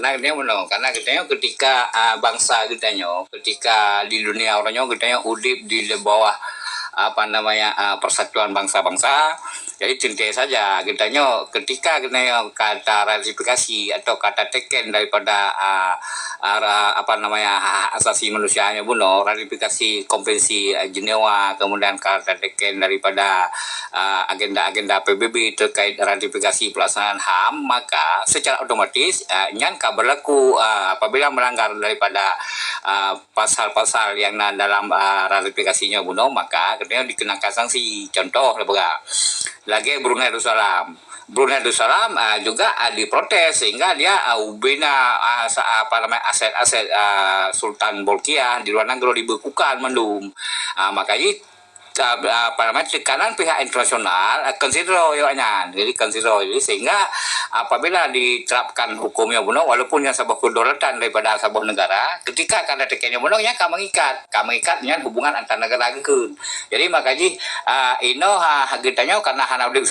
karena kita karena kita ketika bangsa kita ketika di dunia orangnya kita udip di bawah persatuan bangsa-bangsa. Jadi cintai saja kitanya ketika kita kata ratifikasi atau kata teken daripada hak asasi manusianya ratifikasi konvensi Jenewa, kemudian kata teken daripada agenda-agenda PBB terkait ratifikasi pelaksanaan HAM, maka secara otomatis nyanka berlaku apabila melanggar daripada pasal-pasal yang dalam ratifikasinya maka katanya dikenakan sanksi. Contoh lagi Brunei Darussalam. Brunei Darussalam juga diprotes sehingga dia ubina aset-aset Sultan Bolkiah di luar negeri dibekukan mendum. Makanya tekanan pihak internasional jadi sehingga apabila diterapkan hukumnya walaupun yang sebuah kedaulatan daripada sebuah negara, ketika kada tekannya yang mengikatnya hubungan antar negara ke. Jadi makanya kitanya karena hana udip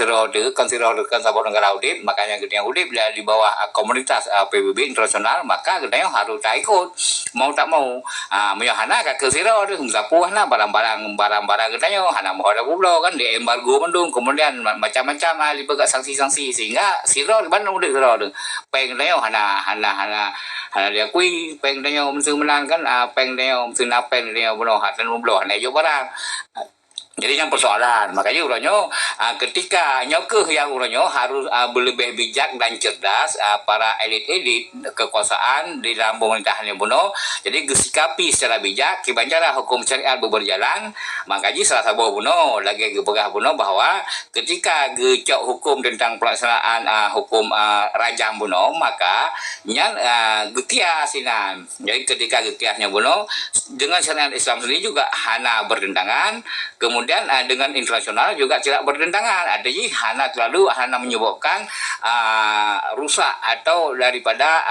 konsiderkan sebuah negara udip, makanya kita udip di bawah komunitas PBB internasional, maka kitanya harus tak ikut mau tak mau menyahana ke siro sapuhna barang-barang kitanya hana mau ada pulau kan di embargo mendung, kemudian macam-macam dipegang sanksi-sanksi sehingga siro Bandung udah siro peng dia hana diakui peng dia mesti menang kan peng dia mesti napen dia hatan hana jo barang. Jadi yang persoalan, makanya uranyo ketika nyokeh yang uranyo harus lebih bijak dan cerdas para elit-elit kekuasaan di dalam pemerintahannya jadi gesikapi secara bijak kibanjara hukum syariat berjalan. Makanya salah satu lagi gebegah bahwa ketika gecok hukum tentang pelaksanaan hukum rajam maka nyan gekias inan. Jadi ketika gekiasnya dengan syariat Islam sendiri juga hana bertentangan, kemudian dengan internasional juga tidak bertentangan. Artinya hana menyebabkan rusak atau daripada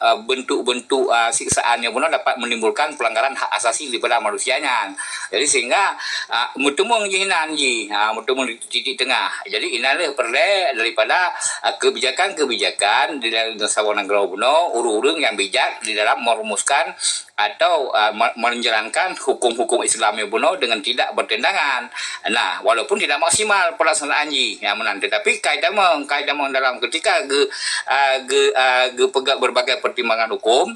bentuk-bentuk siksaannya dapat menimbulkan pelanggaran hak asasi daripada manusianya. Jadi sehingga mutumung jihinan mutumung di titik tengah. Jadi inilah perlu daripada kebijakan-kebijakan di dalam sebuah negara urung-urung yang bijak di dalam merumuskan atau menjalankan hukum-hukum Islamnya dengan tidak bertentangan. Nah, walaupun tidak maksimal pelaksanaan yang menanti, tapi kaidah dalam ketika pegang berbagai pertimbangan hukum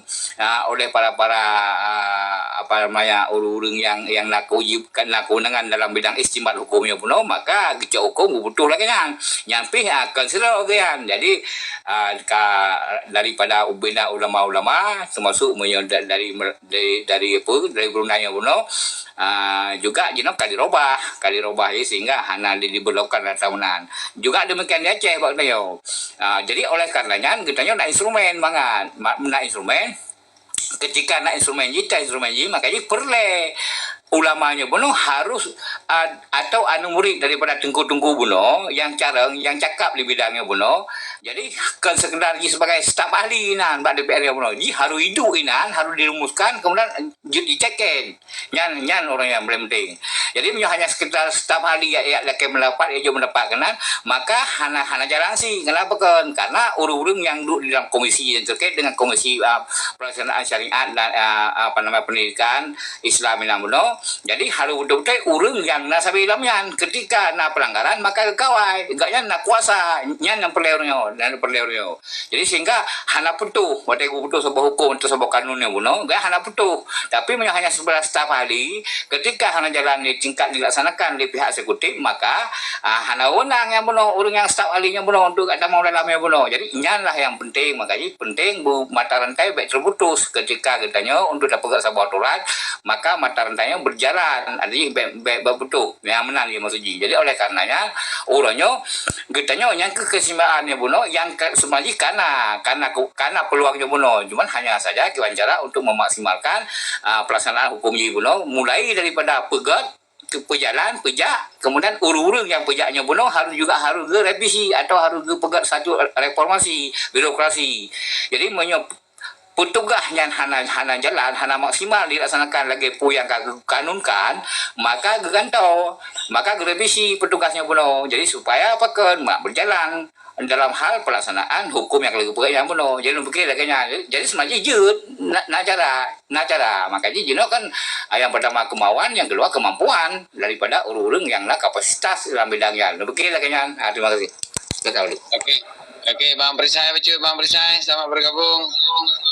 oleh para urung yang kewenangan dalam bidang istimewa hukumnya maka gecok hukum butuh lagi nyampi konsider gian. Jadi daripada ubina ulama-ulama termasuk dari Brunei juga kali robah sehingga hana diberlakukan tahunan. Juga demikian di Aceh jadi oleh karenanya kita nak instrumen banget instrumen ketika nak instrumen makanya perlu ulamanya harus atau murid daripada tengku-tengku yang cakap di bidangnya jadi kan sekedar sebagai staf ahli bak DPR jadi harus hidup harus dirumuskan kemudian dicekin nyan orang yang paling penting. Jadi hanya sekedar staf ahli yang mendapat maka hana jalan sih kenapa kan karena urung-urung yang duduk di dalam komisi yang terkait dengan komisi pelaksanaan syariat dan pendidikan Islam jadi harus betul-betul urung yang nasabi ilamian ketika pelanggaran maka kawai enggaknya kuasa yang perleurnya jadi sehingga hana putuh sebuah hukum atau sebuah kanunnya enggak hana putuh tapi hanya sebelah staf ahli ketika hana jalan di tingkat dilaksanakan di pihak eksekutif maka hana wenang yang urung yang staf ahlinya untuk ada mau dalamnya jadi inyanlah yang penting. Makanya penting mata rantai baik terputus ketika kitanya untuk dapat sebuah aturan maka mata rantainya berjalan artinya baik berputus yang menang maksudnya. Jadi oleh karenanya orangnya kitanya yang keseimbangannya yang sebenarnya karena peluangnya cuman hanya saja kiwancara untuk memaksimalkan pelaksanaan hukumnya mulai daripada pejalan pejak kemudian urung-urung yang pejaknya harus revisi atau harus pegat satu reformasi birokrasi. Jadi petugas yang hana jalan hana maksimal dilaksanakan lagi yang kanunkan maka revisi petugasnya jadi supaya berjalan dalam hal pelaksanaan hukum yang lebih yang benar. Jadi fikir laganya. Jadi sebenarnya jut nak cara. Makanya jino kan yang pertama kemauan, yang kedua kemampuan daripada urung yang nak kapasitas dalam bidangnya. Fikir laganya. Terima kasih. Oke, Bang Perisai, Bang Perisai, selamat bergabung.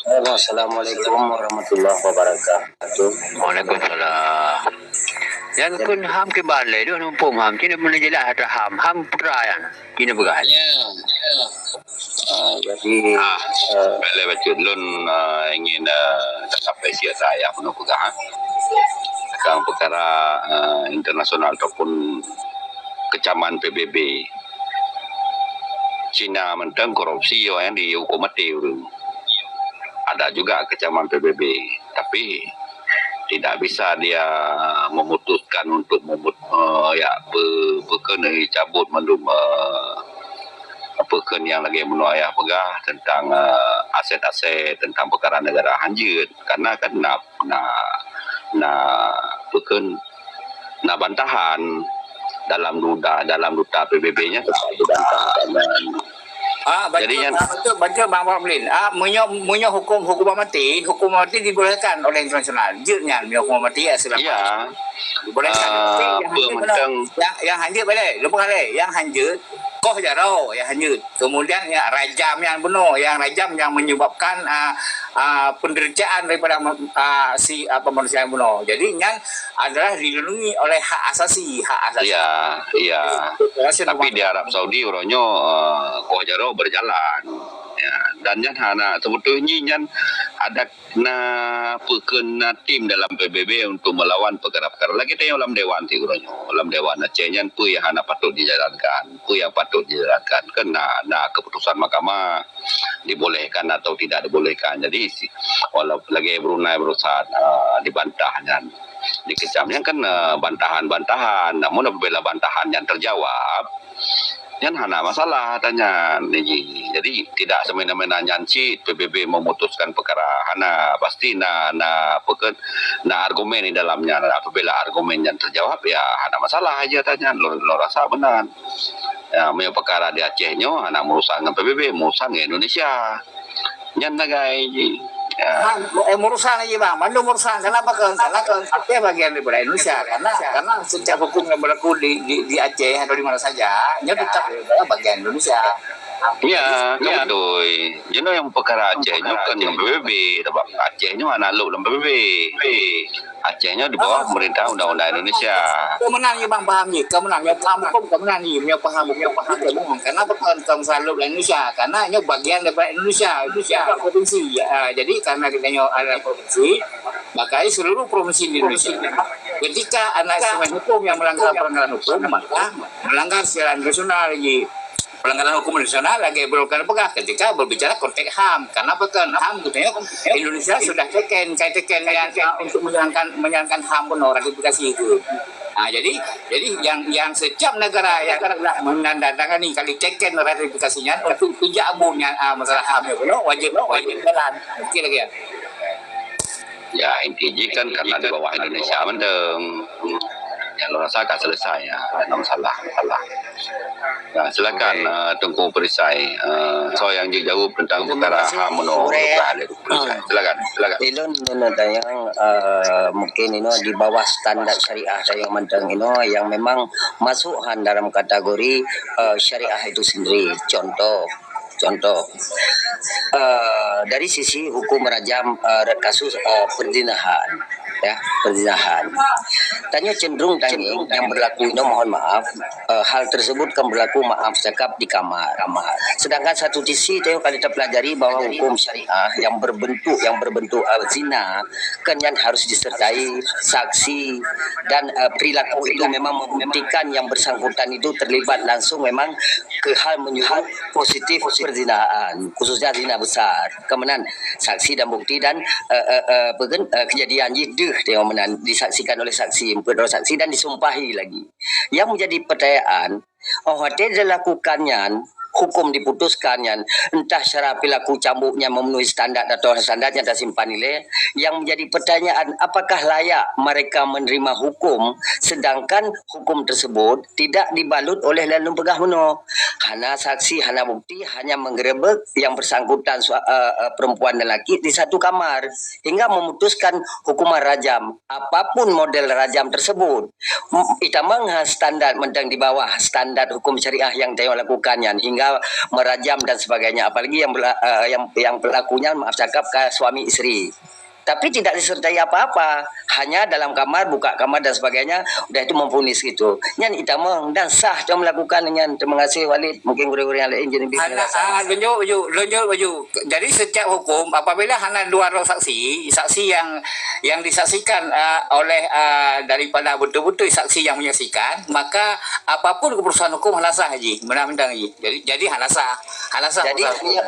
Halo, Assalamualaikum warahmatullahi wabarakatuh. Waalaikumsalam. Yang kun ham ke balai tu numpung ham kini boleh jelas ada ham perayan kini begal. Ya. Jadi Balai baca lun ingin sampai sia saya penuh pegang. Sekarang perkara internasional ataupun kecaman PBB. Cina mentang korupsi yang dihukum mati. Ada juga kecaman PBB, tapi tidak bisa dia memutuskan untuk berkena cabut mendum berken yang lagi menuayah pegah tentang aset-aset, tentang perkara negara hanjut, karena kan nak berken nak bantahan dalam duta PBB-nya baca Bang Ramlin. Munyo hukum mati dibolehkan oleh internasional. Jutnya hukum mati asal. Ya. Dibolehkan. Yang hanjut boleh. Lupa kali. Yang hanjut koh jaro yang hanyut. Kemudian ya rajam yang bunuh, yang rajam yang menyebabkan penderitaan daripada manusia yang bunuh. Jadi yang adalah dilindungi oleh hak asasi. Iya. Tapi di Arab Saudi orangnya koh jaro berjalan. Ya, dan yang hana sebetulnya yang ada perkena tim dalam PBB untuk melawan perkara-perkara lagi tanya dalam dewan ti uronyo dalam dewan Acehnya pu yang hana patut dijalankan kena keputusan mahkamah dibolehkan atau tidak dibolehkan. Jadi walaupun lagi Brunei berusaha dibantahnya dikecamnya kan bantahan namun apabila bantahan yang terjawab yang hana masalah tanya nih. Jadi tidak semena-mena nyanci PBB memutuskan perkara hana pasti argumen di dalamnya. Apabila argumen yang terjawab ya hana masalah aja tanya lo rasa benar. Ya punya perkara di Acehnya hana merusak dengan PBB, merusak dengan Indonesia. Nyan nagai ya. Merusak aja Bang, mandu merusak. Kenapa? Karena Aceh bagian daripada Indonesia. Karena sejak hukum yang berlaku di Aceh atau di mana saja, nya tetap bagian Indonesia. Ya, betul. Jadi yang perkara Acehnya kan yang PBB, sebab Acehnya analog dalam PBB. Acehnya di bawah pemerintah undang-undang Indonesia. Kemenang ya Bang paham ni, kemenang ya paham hukum kemenang ni, paham. Karena bukan salub Indonesia, karena ini bagian daripada Indonesia provinsi. Jadi karena kita ada provinsi, maka seluruh provinsi di Indonesia. Ketika anak instrumen hukum yang melanggar pelanggaran hukum, maka melanggar secara internasional lagi. Pelanggaran hukum internasional lagi berlaku pegah ketika berbicara konteks HAM. Karena bukan HAM katanya Indonesia sudah teken untuk menjalankan HAM penuh ratifikasi itu. Nah, jadi yang setiap negara yang telah menandatangani kali teken ratifikasinya untuk tidak abunya masalah HAM itu wajib jalan. Kira-kira. Ya intinya kan karena di bawah Indonesia mendeng. Ya lo rasa akan selesai ya, ada masalah. Ya, silakan Tengku Perisai. So yang dijawab tentang perkara HAM silakan. Ilon yang mungkin ini di bawah standar syariah yang mendeng ini yang memang masuk dalam kategori syariah itu sendiri. Contoh dari sisi hukum rajam kasus perzinahan. Tanya cenderung yang berlaku ini mohon maaf hal tersebut kan berlaku maaf cakap di kamar. Sedangkan satu sisi kita kali terpelajari bahwa hukum syariah yang berbentuk zina kan yang harus disertai saksi dan perilaku itu memang membuktikan yang bersangkutan itu terlibat langsung memang ke hal menyulut positif perzinahan khususnya zina besar. Kemudian saksi dan bukti dan kejadian itu disaksikan oleh saksi, kedua saksi dan disumpahi lagi. Yang menjadi pertanyaan, hotel dilakukannya hukum diputuskan yang entah cara perilaku cambuknya memenuhi standar atau standarnya dan simpan nilai, yang menjadi pertanyaan apakah layak mereka menerima hukum sedangkan hukum tersebut tidak dibalut oleh lalu pegah meno. Hanya saksi, hanya bukti, hanya menggerebek yang bersangkutan perempuan dan lelaki di satu kamar hingga memutuskan hukuman rajam. Apapun model rajam tersebut, itamang standar mendang di bawah standar hukum syariah yang dia lakukannya hingga merajam dan sebagainya, apalagi yang pelakunya maaf cakap ke suami istri, tapi tidak disertai apa-apa, hanya dalam kamar, buka kamar dan sebagainya, udah itu mempunis gitu. Yang itamang dan sah dia melakukan dengan. Terima kasih Walid, mungkin guru-guru yang lain jadi Lonyo. Jadi setiap hukum apabila hanya dua orang saksi yang disaksikan oleh daripada betul-betul saksi yang menyaksikan, maka apapun keputusan hukum hanya sah haji, benar-benar haji. Jadi hanya sah.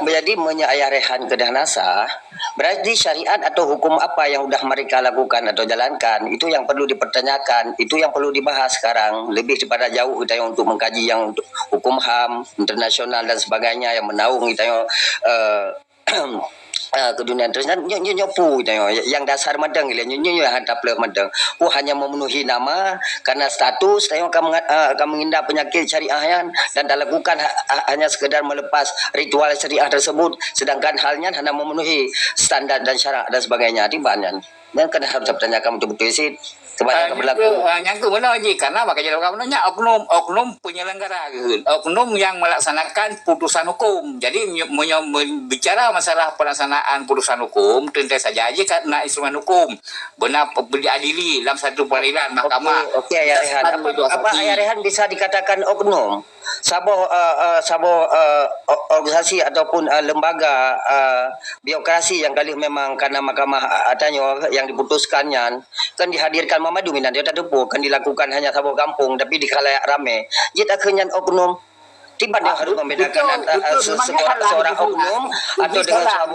Jadi menyayah rehan ke dana sah, berarti syariat atau hukum apa yang sudah mereka lakukan atau jalankan, itu yang perlu dipertanyakan, itu yang perlu dibahas sekarang, lebih daripada jauh kita yang untuk mengkaji yang untuk hukum HAM internasional dan sebagainya yang menaung kita yang ke dunia terus nyopu yang dasar madang nyo hadap le madang hanya memenuhi nama karena status tayo akan menghindar penyakit syariah dan lakukan hanya sekedar melepas ritual syariah tersebut, sedangkan halnya hanya memenuhi standar dan syarat dan sebagainya tibangan dan kena harus bertanyakan betul-betul sih kebanyakan berlaku yang ke mana haji, karena makanya dalam oknum penyelenggara gitu. Oknum yang melaksanakan putusan hukum. Jadi bicara masalah pelaksanaan putusan hukum tentu saja haji karena instrumen hukum benar diadili dalam satu peradilan mahkamah. Okey Ayah Rehan, apa Ayah Rehan bisa dikatakan oknum Sabo organisasi ataupun lembaga birokrasi yang kali memang karena mahkamah adanya yang diputuskannya kan dihadirkan mamadu minan dia tak depu kan dilakukan hanya sabo kampung tapi di khalayak rame dia tak kenyan oknum tiba dia harus membedakan seorang oknum atau dengan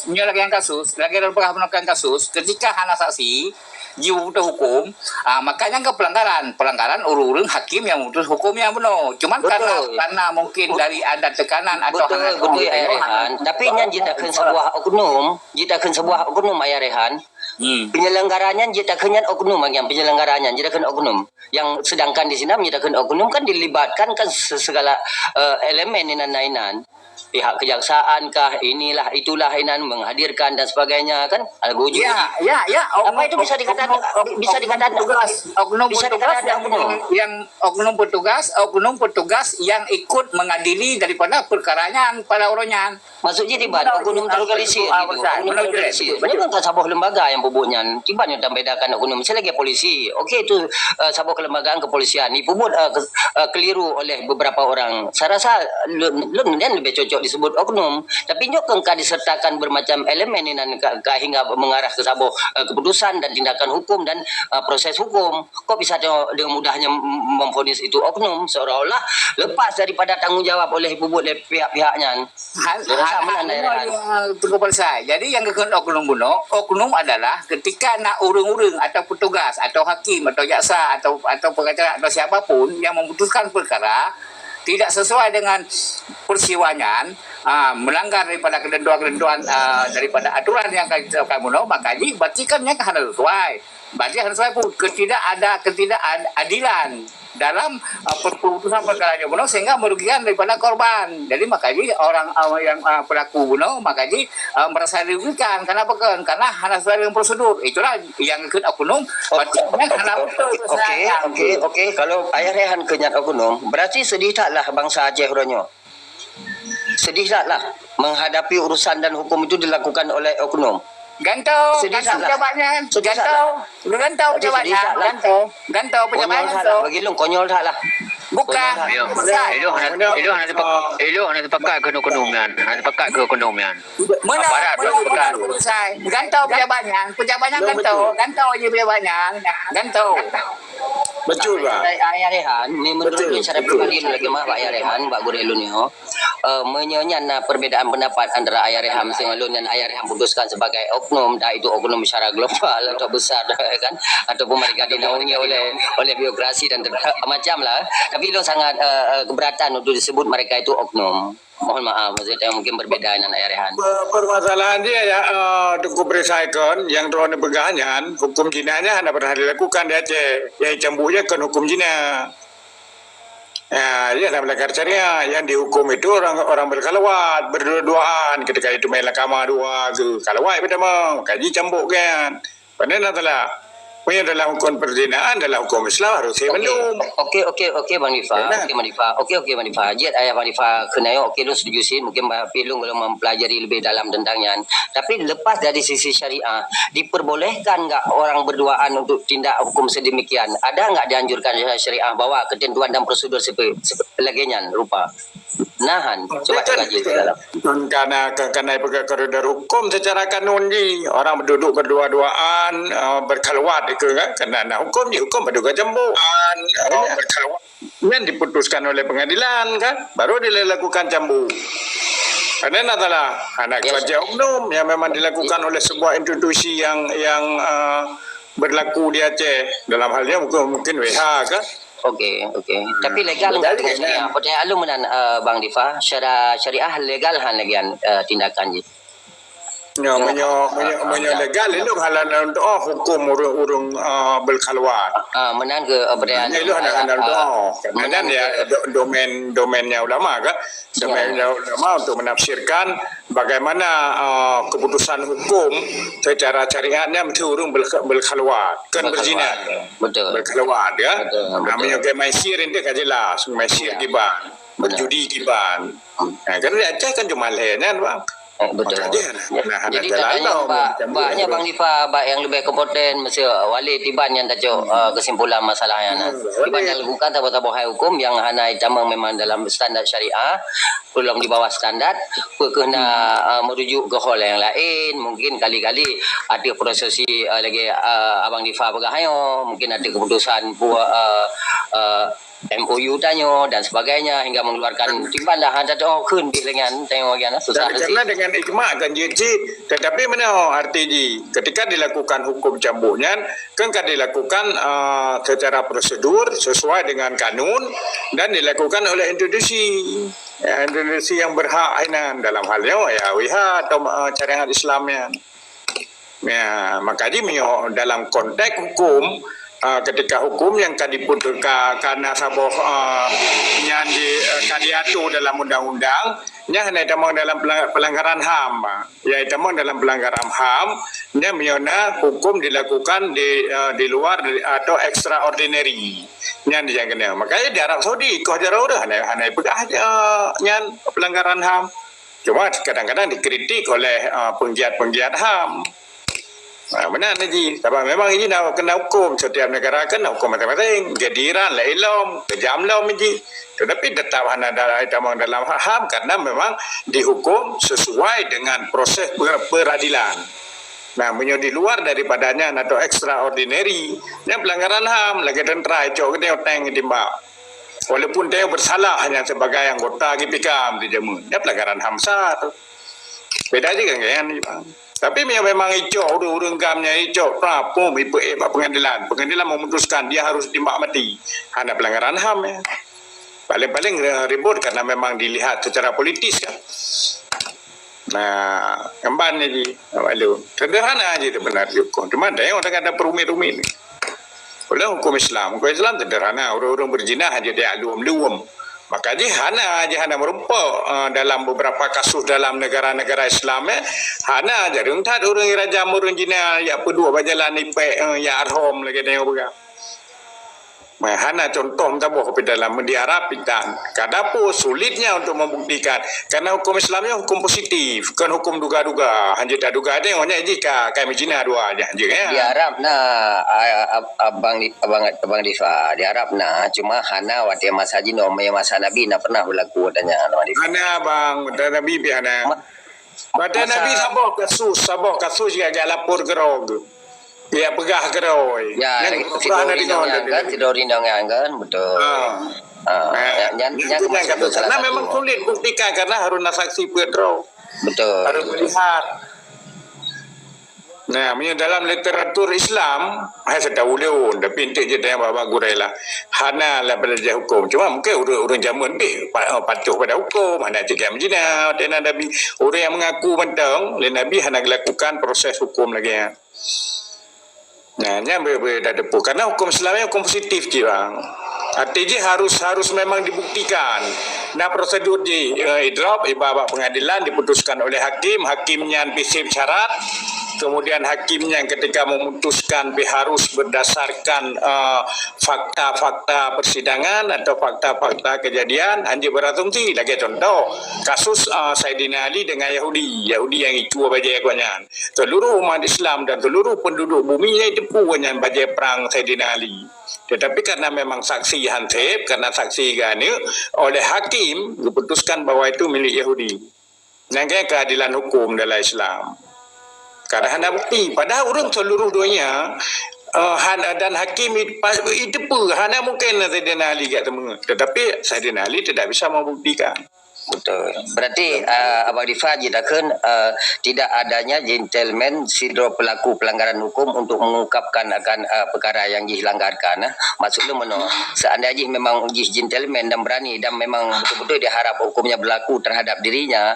menyelesaikan kasus lagi dalam pengawasan kasus ketika hana saksi jiwa butuh hukum, makanya ke pelanggaran urung hakim yang memutus hukum yang benar. Cuman karena mungkin dari ada tekanan atau betul Ayah Rehan, tapi nya jitakan sebuah oknum Ayah Rehan. Penyelenggaranya jitakan oknum yang penyelenggaranya jitakan oknum yang sedangkan di sini jitakan oknum kan dilibatkan kan segala elemen inan pihak kejaksaan kah inilah itulah inan menghadirkan dan sebagainya kan algojo apa itu bisa dikatakan oknum petugas yang ikut mengadili daripada perkaranya pada orangnya maksudnya tiba oknum terorganisir banyak kan sebuah lembaga yang pupuknya tiba yang membedakan oknum misalnya lagi polisi okey itu sebuah kelembagaan kepolisian ini pupuk keliru oleh beberapa orang saya rasa lebih cocok disebut oknum, tapi nyok kan disertakan bermacam elemen ini hingga mengarah ke sebuah keputusan dan tindakan hukum dan proses hukum. Kok bisa dengan mudahnya memvonis itu oknum seolah-olah lepas daripada tanggung jawab oleh pihak-pihaknya. Jadi yang kekon oknum adalah ketika nak urung-urung atau petugas atau hakim atau jaksa atau pengacara atau siapapun yang memutuskan perkara tidak sesuai dengan persiwanya, melanggar daripada ketentuan daripada aturan yang kamu maka berarti kan yang harus sesuai. Berarti harus sesuai pun ketidakadilan dalam perputusan perkara bunuh sehingga merugikan daripada korban. Jadi makanya orang yang pelaku bunuh makanya merasa dirugikan. Kenapa kan? Karena harus sesuai dengan prosedur. Itulah yang ikut oknum. Okey. Kalau Ayah Rehan kenyat oknum, berarti sedih taklah bangsa Aceh Ronyo. Sedih taklah menghadapi urusan dan hukum itu dilakukan oleh oknum. Gantau pejabatnya, gantau pejabatnya. Begilung konyol taklah. Bukan. Elo hanya terpakai ke ekonomian, Mana gantau pejabatnya gantau je pejabatnya. Gantau. Betul, Pak. Ayah Rehan, ni menurut Betul. cara pribadi lagi mah Pak Ayah Rehan, Pak Gurelu ni menyonya perbedaan pendapat antara Ayah Rehan Singalun dan Ayah Rehan putuskan sebagai oknum, dah itu oknum secara global atau besar kan, ataupun mereka dinaungi oleh birokrasi dan macam lah. Tapi lo sangat keberatan untuk disebut mereka itu oknum. Mohon maaf, maksudnya mungkin berbeda dengan Ayah Rehan. Permasalahan dia ya Tengku Perisaikan yang drone pegangan hukum jinanya hanya pernah dilakukan di Aceh. Yang cambuknya kan hukum jina. Ya, dia dah melanggar syariah. Yang dihukum itu orang berkalawat, berdua-duaan. Ketika itu main lakama dua ke kalawat pertama. Kaji cambuk kan. Padahal telah punya dalam hukum perzinaan, dalam hukum Islam harus saya belum. Okey Bang Difa. Okey Bang Difa. Jid ayah Bang Difa kenayo okey lu setuju sih mungkin Pilung belum mempelajari lebih dalam tentangnya. Tapi lepas dari sisi syariah, diperbolehkan enggak orang berduaan untuk tindak hukum sedemikian? Ada enggak dianjurkan syariah bahwa ketentuan dan prosedur sebagainya rupa nahan coba kaji dalam karena pegang koridor hukum secara kanun ni orang berduduk berdua-duaan berkalawat itu kan kena hukum ni hukum berduga jambuan berkalawat yang diputuskan oleh pengadilan kan baru dilakukan jambu. Karena adalah anak kerja umum yang memang dilakukan oleh sebuah institusi yang berlaku di Aceh dalam halnya mungkin WH kan. Okey. Tapi legal enggak dengan syariah? Pertanyaan lu menan Bang Difa, secara syariah legal han lagian tindakan ni. Ya, menyo legal itu halan untuk hukum urung berkalawat. Menan ke pertanyaan. Itu halan untuk kemudian ya domennya ulama kan. Domennya ulama untuk menafsirkan bagaimana keputusan hukum secara syariatnya mesti urung berkalawat kan berzina. Betul. Berkalawat ya. Betul. Namanya ke maisir itu kan jelas, maisir kiban, berjudi kiban. Nah, kan di Aceh kan cuma lehernya bang. Betul. Jadi katanya baknya Bang Difa yang lebih kompeten mesti wali tiban yang tajuk kesimpulan masalahnya. Tiban yang lakukan tabah-tabah hukum yang hana itama memang dalam standar syariah belum di bawah standar kena merujuk ke hal yang lain mungkin kali-kali ada prosesi lagi Abang Difa pegahayo mungkin ada keputusan MOU tanyo dan sebagainya hingga mengeluarkan timban dah ada kun dengan tengok bagian susah karena dengan ikmat kan jijik tetapi mana arti di ketika dilakukan hukum cambuknya kan dilakukan secara prosedur sesuai dengan kanun dan dilakukan oleh institusi yang berhak dalam halnya ya WH atau syariat Islamnya ya makanya dalam konteks hukum ketika hukum yang diputuskan karena saboh yang diatur dalam undang-undang nya hanya damang dalam pelanggaran HAM ya damang dalam pelanggaran HAM nya miona hukum dilakukan di luar atau extraordinary nya dijangkanya makanya di Arab Saudi kau jarang dah hanya pegah nya pelanggaran HAM cuma kadang-kadang dikritik oleh penggiat HAM. Benar Haji. Sebab memang ini nak kena hukum. Setiap negara kan hukum masing-masing. Gediran, lailom, kejamlom Haji. Tetapi tetap ada dalam HAM karena memang dihukum sesuai dengan proses peradilan. Nah, di luar daripadanya atau extraordinary. Yang pelanggaran HAM lagi tentera cok dia teng ditimbak. Walaupun dia bersalah hanya sebagai anggota GPK dijamun. Dia pelanggaran HAM sah. Beda juga kan Bang. Tapi memang hijau urung gamnya hijau prapum pengadilan memutuskan dia harus timbak mati hanya pelanggaran HAM ya paling ribut karena memang dilihat secara politis kan nah kemban ni lalu sederhana aja itu benar hukum cuma ada yang orang ada perumit-rumit oleh hukum Islam sederhana orang berzina aja dia luam makanya hana merumpuk dalam beberapa kasus dalam negara-negara Islam hana jadi entah orang raja murun jina ya pedua bajalan ipe ya arhom lagi dia bukan hana contoh tabuh di dalam di Arab dan kadapo sulitnya untuk membuktikan karena hukum Islamnya hukum positif bukan hukum duga-duga hanya tak duga ada yang jika kami jina dua aja di Arab abang Difa di Arab cuma hana waktu masa jino masa Nabi pernah berlaku adanya hana bang Nabi hana pada Nabi sabah kasus juga agak lapor gerog Ya pegah keroi. Ya, tidur rinang kan, tidur rinang kan, betul. Yang karena memang sulit buktikan karena harus saksi Pedro. Betul. Harus melihat. Nah, dalam literatur Islam, saya tahu dia, tapi intik je yang bawa gurai lah. Hana lah belajar hukum. Cuma mungkin orang zaman ni patuh pada hukum. Hana cakap macam mana. Dan Nabi, orang yang mengaku mentang, Nabi hana lakukan proses hukum lagi. Nah, yang berbeda depu. Karena hukum Islam ni hukum positif je bang. Artinya harus memang dibuktikan. Nah prosedur di idrab ibarat pengadilan diputuskan oleh hakimnya pisip syarat, kemudian hakimnya ketika memutuskan harus berdasarkan fakta-fakta persidangan atau fakta-fakta kejadian, anjir berasumsi. Lagi contoh kasus Saidina Ali dengan Yahudi yang itu bajai kuanyan. Seluruh umat Islam dan seluruh penduduk bumi itu kuanyan bajai perang Saidina Ali. Tetapi karena memang saksi hansip, karena saksi gani oleh hakim diputuskan bahwa itu milik Yahudi. Namanya keadilan hukum dalam Islam. Karena ada bukti. Padahal orang seluruh dunia dan hakim itu pun hanya mungkin Saidina Ali kat semua. Tetapi Saidina Ali tidak bisa membuktikan. Betul. Berarti Abang Rifah jitakan tidak adanya gentleman sidro pelaku pelanggaran hukum untuk mengungkapkan akan perkara yang dilanggarkan. Maksudnya mana? Seandainya memang gentleman dan berani dan memang betul-betul diharap hukumnya berlaku terhadap dirinya,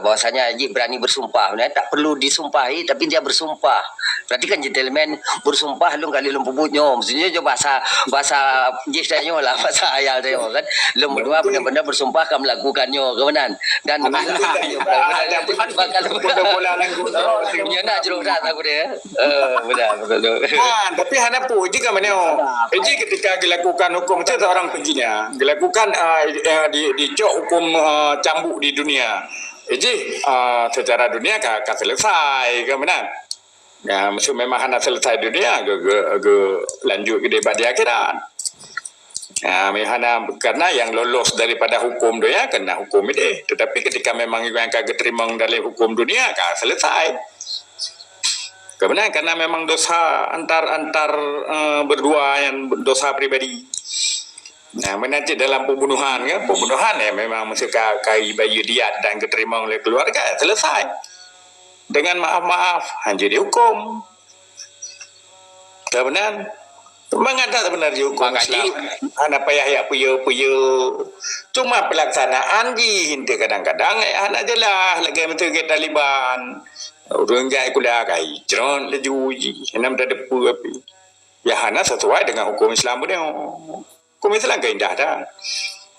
bahwasanya berani bersumpah. Tak perlu disumpahi tapi dia bersumpah. Berarti kan gentleman bersumpah lu kali lu pebutnya. Maksudnya je bahasa jisnya lah, bahasa ayal dia kan. Lu berdua benar-benar bersumpah akan melakukannya. Kebenaran dan ada bakal bola langgu dia nak jeruk rat aku dia benar betul tapi hana pu jika mana ketika dilakukan hukum itu orang penjinya dilakukan dicok hukum cambuk di dunia secara dunia akan selesai kebenaran ya maksud memang hana selesai dunia agak lanjut ke debat di akhirat. Karena yang lolos daripada hukum dunia kena hukum ini. Tetapi ketika memang yang kagak terima dari hukum dunia kan selesai. Karena memang dosa antar berdua yang dosa pribadi. Nah, menanti dalam pembunuhan ya memang mesti kai bayi diat dan keterima oleh keluarga selesai. Dengan maaf-maaf hanya dihukum. Kebenaran mengada sebenarnya hukum Islam. Anak payah puyo. Cuma pelaksanaan hinte kadang-kadang anak jelah lagi betul ke Taliban. Orang jai kuliah kai. Jeron laju uji. Enam dah depu api. Ya hana sesuai dengan hukum Islam punya. Hukum Islam ke indah dah.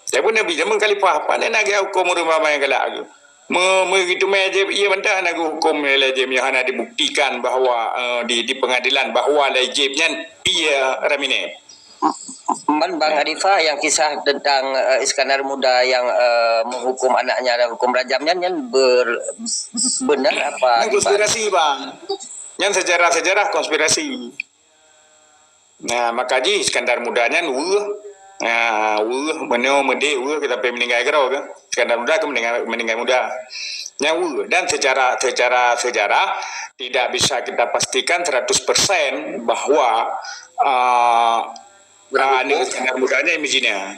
Saya pun Nabi zaman kali apa nak hukum rumah yang galak. Begitu meja ia bantah nak hukum lejim yang hana dibuktikan bahawa di pengadilan bahawa lejimnya ia ramine. Bang Arifah yang kisah tentang Iskandar Muda yang menghukum anaknya dan hukum rajamnya yang benar apa? Konspirasi bang. Yang sejarah konspirasi. Nah makaji Iskandar Mudanya kita meninggal kerau ke Iskandar Muda ke meninggal muda nyawa dan secara sejarah tidak bisa kita pastikan 100% bahwa Iskandar Mudanya imijinya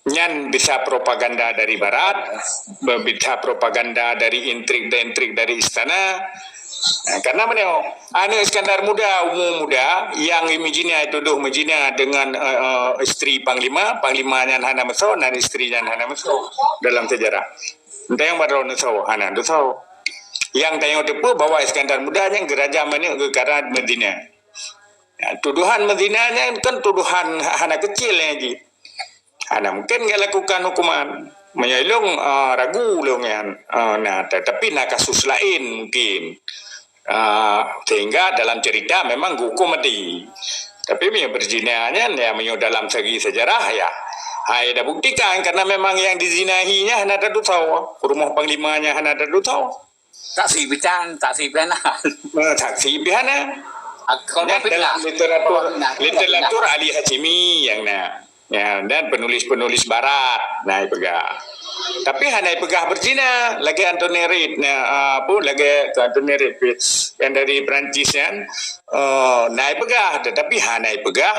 nyan bisa propaganda dari barat, bisa propaganda dari intrik dari istana. Nah, karena mana Iskandar Muda umum muda yang imijinya itu mejina dengan istri panglimanya Hana Meso dan istrinya Hana Meso dalam sejarah. Entah yang baru Meso Hana Meso. Yang tanya depu bahwa Iskandar Muda yang gerajamannya ke arah Medina. Ya, tuduhan Medinanya kan tuduhan Hana kecil lagi. Hana mungkin nggak lakukan hukuman. Menyelung ragu longan. Nah, tetapi kasus lain mungkin. Sehingga dalam cerita memang hukum mati. Tapi berzinaannya dalam segi sejarah ya dah buktikan karena memang yang dizinahinya hana tadu tahu rumah panglimanya hana tadu tahu Saksi pihana. Saksi pihana. Dalam literatur Ali Hashimi yang dan penulis barat itu juga Tapi hanai pegah berzina lagi Anthony Reid pun lagi Anthony Reid yang dari Perancis kan naik pegah tetapi hanai pegah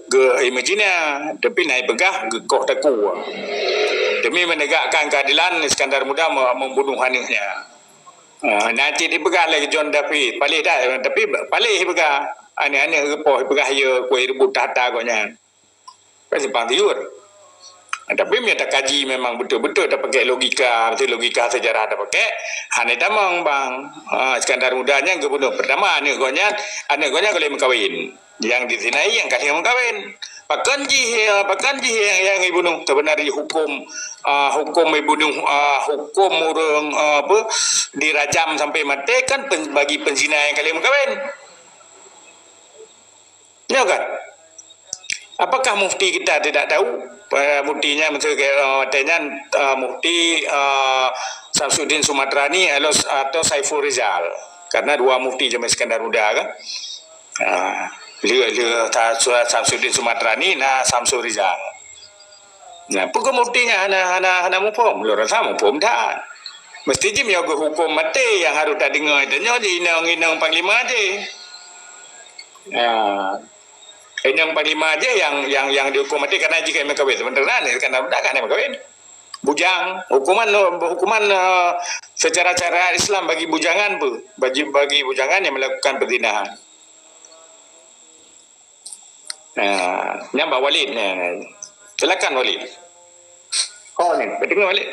ke imagina tapi naik pegah ke kok taku demi menegakkan keadilan Iskandar Muda membunuh anaknya. Nanti dipegah lagi John David paling dah tapi paling pegah anak-anak repoh pegah ya kuih rebut tahta koknya kan simpang tiur. Tapi dia tak kaji memang betul-betul tak pakai logika, betul logika sejarah tak pakai. Hanya tamang bang Iskandar Mudanya ke bunuh pertama anak koknya boleh mengkawin. Yang di sini yang kasih mengkawin. Pakan ji yang dibunuh sebenarnya hukum dibunuh hukum orang apa dirajam sampai mati kan bagi penzina yang kali mengkawin. Ya kan? Apakah mufti kita tidak tahu? Muftinya katanya mufti Samsudin Sumatrani atau Saiful Rizal. Karena dua mufti zaman Iskandar Muda kan. Samsudin Sumatrani Samsul Rizal. Nah, pukul muftinya hana mufum, lorong sama mufum dah. Mesti je menjaga hukum mati yang harus tak dengar tanya di inang panglima je. Yang panglima aja yang dihukum mati karena jika mereka kawin sebenarnya karena budak kan mereka kawin bujang hukuman secara cara Islam bagi bujangan bagi bujangan yang melakukan perzinahan. Nyambah Walid silakan Walid. Oh ni betul Walid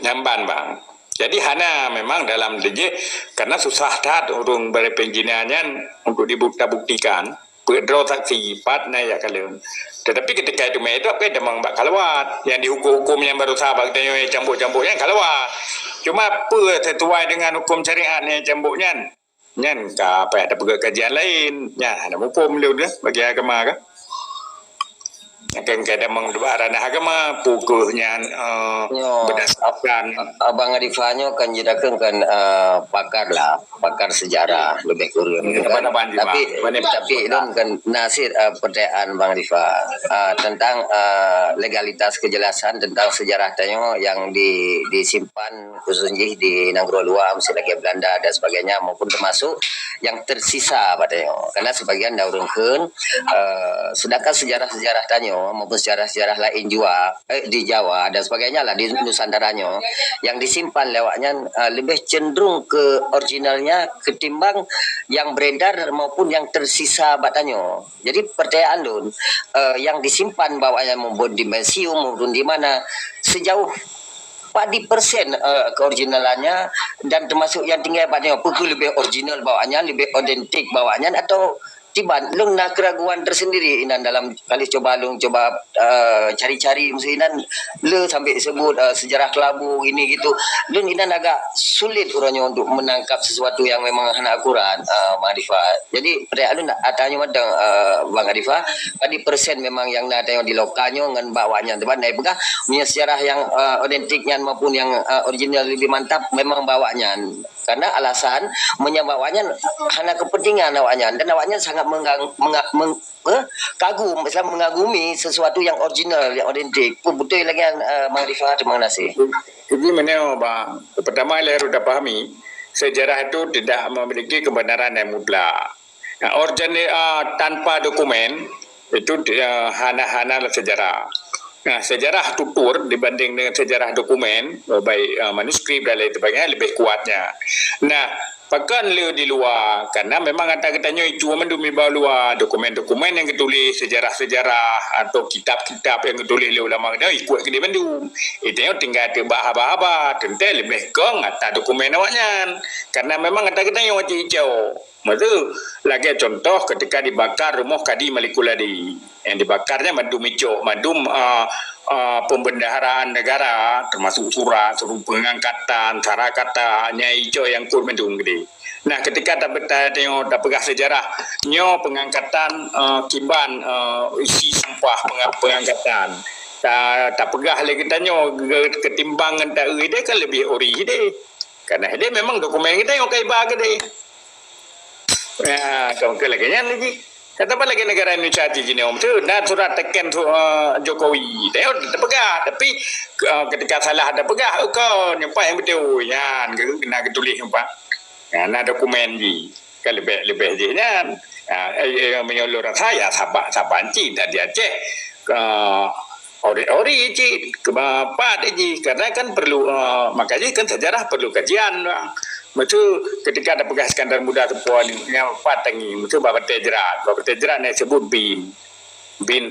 nyamban bang. Jadi hana memang dalam DJ karena susah dah urung berpenjinannya untuk dibuktikan berdro saksi patna ya kalem. Tetapi ketika itu medok kan demang bak kalawat yang dihukum yang baru sahabat dan campur-campurnya kalawat. Cuma apa sesuai dengan hukum syariat yang campurnya nyan ka apa ada kajian lain nya ada hukum lu dah bagi agama kan. Akan kada ranah agama pukuhnya berdasarkan Abang Arifanyo kan jedakan kan pakar sejarah lebih kurang tapi itu kan nasir pertanyaan Bang Rifa tentang legalitas kejelasan tentang sejarah tanyo yang disimpan khususnya di Nanggro Luam selagi Belanda dan sebagainya maupun termasuk yang tersisa padanya karena sebagian daurungkeun sedangkan sejarah-sejarah tanyo maupun sejarah-sejarah lain juga di Jawa dan sebagainya lah di Nusantaranya yang disimpan lewatnya lebih cenderung ke originalnya ketimbang yang beredar maupun yang tersisa batanyo. Jadi percayaan dun yang disimpan bawahnya maupun di museum maupun di mana sejauh 40% keoriginalannya dan termasuk yang tinggal batanyo pukul lebih original bawahnya lebih otentik bawahnya atau tiba lung nak keraguan tersendiri inan dalam kali coba cari-cari mesti inan le sampai sebut sejarah kelabu ini gitu lung inan agak sulit urangnya untuk menangkap sesuatu yang memang hana akurat Bang Arifah. Jadi pada alun atanya madang Bang Arifah pada persen memang yang nak tengok di lokalnya ngan bawanya teman naik begah punya sejarah yang otentiknya maupun yang original lebih mantap memang bawanya karena alasan menyebabkannya hanya kepentingan awaknya dan awaknya sangat kagum misal mengagumi sesuatu yang original yang otentik betul lagi Bang Rifah terima kasih. Jadi mana bang pertama harus dipahami sejarah itu tidak memiliki kebenaran yang mutlak. Original tanpa dokumen itu hana sejarah. Nah, sejarah tutur dibanding dengan sejarah dokumen, baik manuskrip dan lain sebagainya lebih kuatnya. Nah, pakan le di luar karena memang kata katanya cuma mendumi bawa luar dokumen-dokumen yang ditulis sejarah-sejarah atau kitab-kitab yang ditulis oleh ulama kita ikut ke di Bandung. Itu yang tinggal terbahaba-bahaba, tentu lebih kong atau dokumen awaknya. Karena memang kata katanya yang wajib hijau. Maksud lagi contoh ketika dibakar rumah Kadi Malikuladi yang dibakarnya madum hijau, madum pembendaharaan negara termasuk surat pengangkatan cara kata nyai hijau yang kur mendung gede. Nah ketika tengok pegah sejarah nyo pengangkatan kimban isi sumpah pengangkatan tak pegah lagi tanya ketimbangan tak dia kan lebih ori dia karena dia memang dokumen kita yang kai bagi dia. Kau ke lagi Kata apa lagi negara Indonesia di sini om tu, dan surat tekan tu Jokowi, dia pegah, tapi ketika salah ada pegah, kau nyampak yang betul, yan, kena ketulis nyampak, nah dokumen ji, kan lebih je yan, menyolor saya sabar cik dah dia cek, ori cik, kebapat ji, karena kan perlu, makanya kan sejarah perlu kajian, betul ketika ada bekas Iskandar Muda tu puan yang patangi betul bapak tejerat ni sebut bin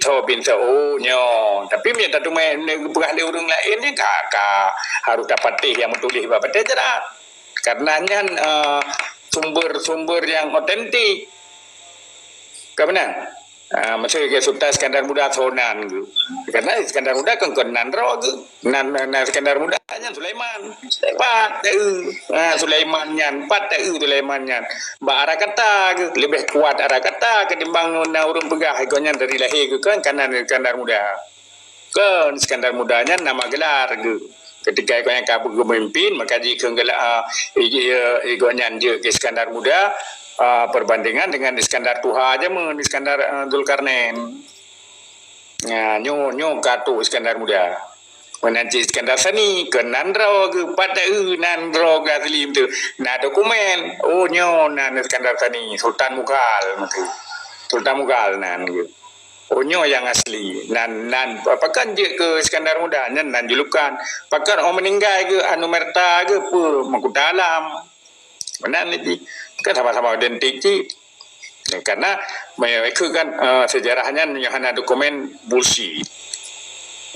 oh nyo tapi minta tu main bekas dia orang lain ni kakak harus dapat yang menulis bapak tejerat karenanya sumber-sumber yang otentik kebenar maksudnya ke Sultan Iskandar Muda sonan gitu. Karena Iskandar Muda kan nan ro gitu. Nan Iskandar Muda nya Sulaiman. Sulaiman nyan, Sulaiman nyan. Ba arah kata gitu. Lebih kuat arah kata ketimbang urun pegah ikonnya dari lahir gitu kan kanan Iskandar Muda. Kan Iskandar Mudanya nama gelar gitu. Ketika ikonnya kabur pemimpin maka jika gelar ikonnya je ke Iskandar Muda perbandingan dengan Iskandar Tuha aja men Iskandar Zulkarnain. Ya, nyo katu Iskandar Muda. Menanti Iskandar Sani ke nandro ke pada nandro ke asli tu. Nah dokumen. Oh nyo nan Iskandar Sani Sultan Mughal tu. Sultan Mughal nan gitu. Oh nyo yang asli. Nan pakan je ke Iskandar Muda nan julukan. Pakan orang meninggal ke anu merta ke apa Mangkudalam. Mana ni kan sama-sama identik je. Karena mereka kan sejarahnya yang hanya dokumen bullshit.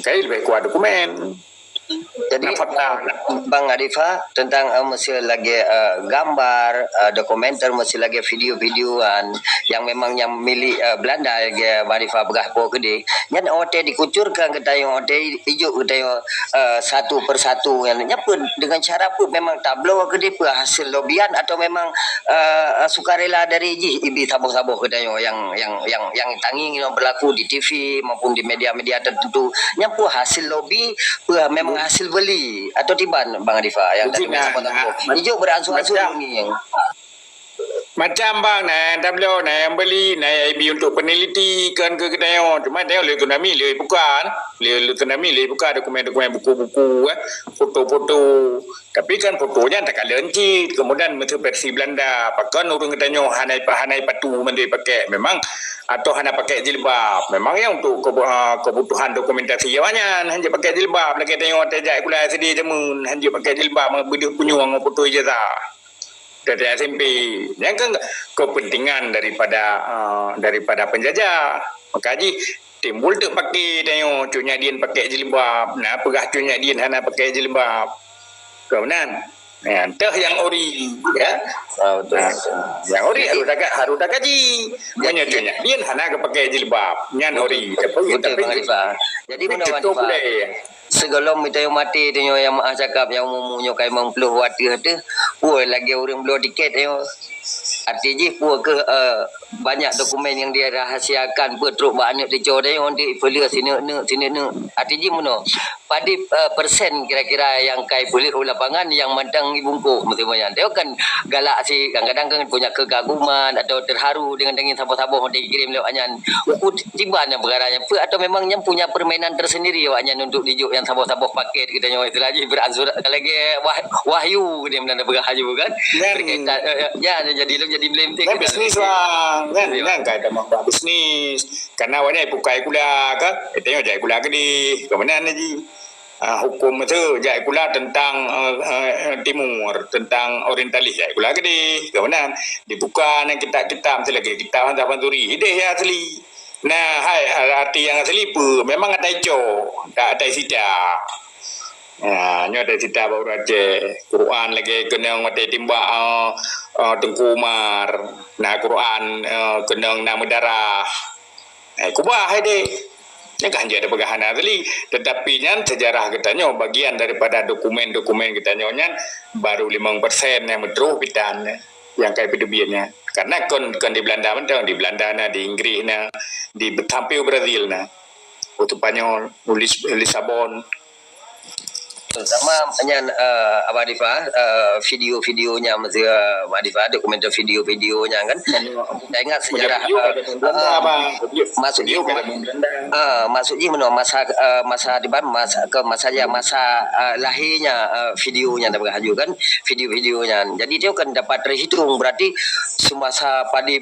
Kali lebih kuat dokumen. Jadi Bang Arifah tentang mesti lagi gambar dokumenter mesti lagi video-videoan yang memang yang milik Belanda lagi Arifah begah po gede nyan ote dikucurkan ke tayong ote ijuk ke tayong satu persatu yang pun dengan cara pun memang tablo gede pun hasil lobian atau memang sukarela dari ibi saboh-saboh ke tayong yang tangi yang berlaku di TV maupun di media-media tertentu yang pun hasil lobby pun memang hasil beli atau tiban Bang Arifah yang tadi hijau beransur-ansur ni macam bang tablo yang beli IB untuk peneliti kan ke kedai cuma dia le tsunami le bukan le tsunami le buka dokumen-dokumen buku-buku foto-foto tapi kan fotonya tak lenci kemudian metode versi Belanda pakai urung kedanyo hanai patu mendai pakai memang atau hanya pakai jilbab memang yang untuk kebutuhan dokumentasi awaknya hanya pakai jilbab lagi tengok tajak kula sedih jemun hanya pakai jilbab bedu punyuang foto ijazah dari SMP yang kan kepentingan daripada penjajah maka timbul tu pakai tengok cunya dia pakai jilbab nah pegah cunya dia hanya pakai jilbab kemudian entah yang ori ya yang ori harus dah kaji menyoconya dia hanya pakai jilbab nyan ori tapi jadi benar segelom itu yang mati tu yang mak cakap yang umumnya kai 50 watt tu puai lagi orang belum tiket tengok artinya puai ke banyak dokumen yang dia rahasiakan betruk banyak dijor tengok di polis sini artinya mana pada persen kira-kira yang kai polis lapangan yang mandang ibungku macam-macam tengok kan galak si kadang-kadang kan punya kegaguman atau terharu dengan saboh-saboh dikirim lewat anyan tiba-tiba perkaranya atau memang yang punya permainan tersendiri anyan untuk dijuk yang saboh-saboh paket kita nyawa itu lagi beransur lagi wahyu dia menanda berhaji bukan berkaitan ya jadi blame thing bisnis bang kan kata mak bisnis karena awaknya pukai kula kan tengok jai kula ke di kemudian ni hukum itu jai kula tentang timur tentang orientalis jai kula ke di kemudian dibuka yang kita mesti lagi kita hantar panturi ide ya asli nah hai arti yang asli pun memang ada hijau tak ada sida nyo ada sida baru aja Quran lagi kena mati timba Tengku Umar nah Quran kena nama darah kubah hai deh yang kan ada pegahan asli tetapi nya sejarah katanya bagian daripada dokumen-dokumen katanya baru 5% yang betul pitan yang kayak pedebiannya karena kon di Belanda mentang di Belanda di Inggris di sampai Brazil waktu panjang Lisabon terutama penyan Abang Arifah video-videonya mesti Abang Arifah dokumenter video-videonya kan. Saya ingat sejarah maksudnya maksudnya masa di masa lahirnya videonya dan berhaju kan video-videonya. Jadi dia kan dapat terhitung berarti semasa padi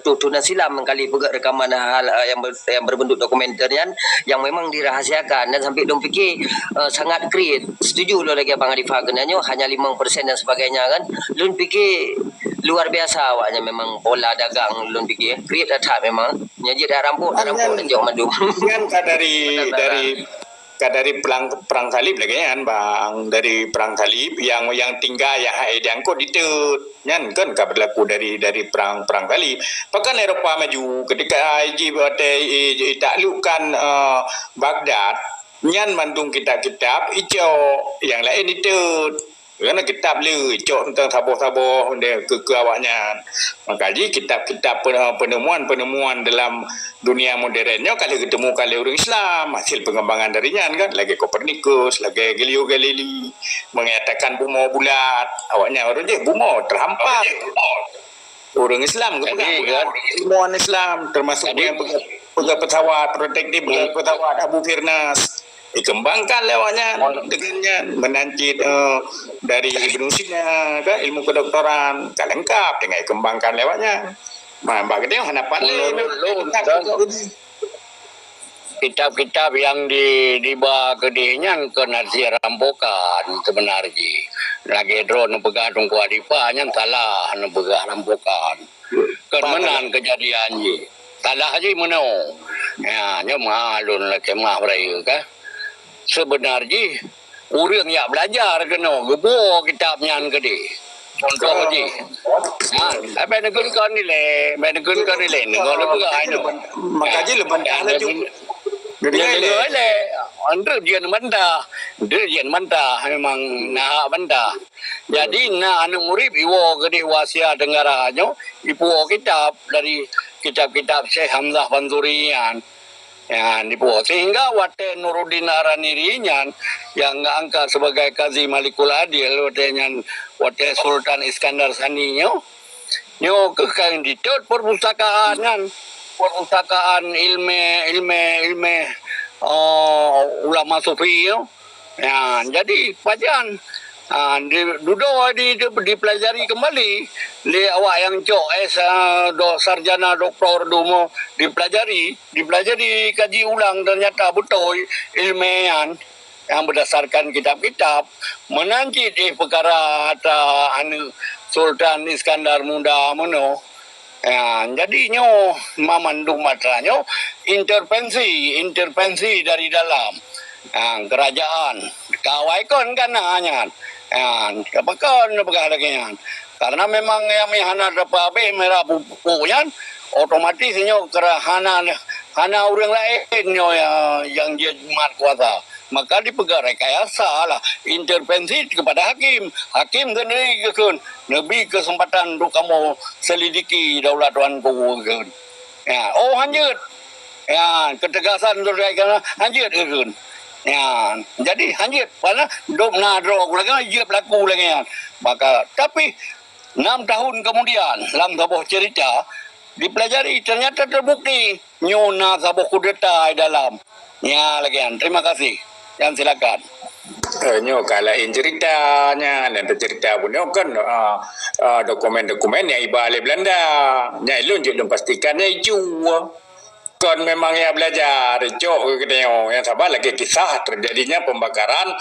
tutunan silam kali pegak rekaman hal yang berbentuk dokumenternya yang memang dirahasiakan dan sampai dong fikir sangat create. Setuju lo lagi Abang Arifah kenanya hanya 5% dan sebagainya kan. Lun fikir luar biasa awaknya memang pola dagang lun fikir create ada memang nyaji dah rampuk dan jauh mandum. Kan dari perang salib lagi kan bang, dari perang salib yang tinggal yang diangkut itu kan berlaku dari perang salib. Bahkan Eropah maju ketika taklukkan Baghdad nyan mandung kitab-kitab ijo yang lain itu kerana kitab le ijo tentang tabur-tabur ke awaknya. Maka jadi kitab-kitab penemuan dalam dunia modernnya kalau ketemu kali orang Islam hasil pengembangan darinya kan lagi Copernicus, lagi Galileo Galilei mengatakan bumi bulat, awaknya orang je bumi terhampas. Orang Islam ke kan ilmuwan Islam termasuk yang pegang pesawat protektif pesawat Abu Firnas dikembangkan lewatnya dengannya menancit dari Ibnu Sina kan ilmu kedokteran kan lengkap dengan dikembangkan lewatnya. Mbak kita hanapan kitab-kitab yang dibawa ke dinya kena rampokan sebenarnya. Lagi drone begadung ku Arifah nya salah rampokan. Kemenan kejadiannya. Salah aja meno. Ya, nya malun lah kemah raya kan. Sebenarnya orang yang belajar kena gebo kitabnya ke dia. Contoh je. Apa negeri kan ni le, negeri kan ni le. Negara juga ini. Maka je lepas dah tu. Negeri le. Andre dia mantah memang nah benda. Jadi na anu murid iwo ke dia wasia dengarannya ibu kitab dari kitab-kitab Syekh Hamzah Banzurian. Ya, dibuat sehingga Wate Nuruddin Aranirinya yang angkat sebagai Qazi Malikul Adil Wate Sultan Iskandar Saninya nyo kekain ditut perpustakaan ilmu ulama sufi ya jadi pajan dipelajari kembali li awak yang cok sarjana doktor dumo dipelajari kaji ulang ternyata betul ilmiah yang berdasarkan kitab-kitab menancit perkara Sultan Iskandar Muda mono ya jadinya mamandung matranya intervensi dari dalam kerajaan kawai kan hanya kapakan lagi karena memang yang mihana dapat merah pupuknya otomatisnya kerana orang lain yang jadi kuasa maka dipegang rekayasa lah intervensi kepada hakim sendiri kan lebih kesempatan untuk kamu selidiki daulat tuanku kan ya hanjut ya ketegasan terkait hanjut kan ya, jadi hanjit pada dok nadrok lagi dia pelaku lagi ya. Maka tapi 6 tahun kemudian dalam sebuah cerita dipelajari ternyata terbukti nyona sebuah kudeta dalam. Ya lagi ya. Terima kasih. Yang silakan. Nyo kalain ceritanya dan cerita pun kan dokumen-dokumen yang ibalik Belanda. Nyai lun juga pastikannya itu. Kon memang ya belajar cok ketemu yang sabar lagi kisah terjadinya pembakaran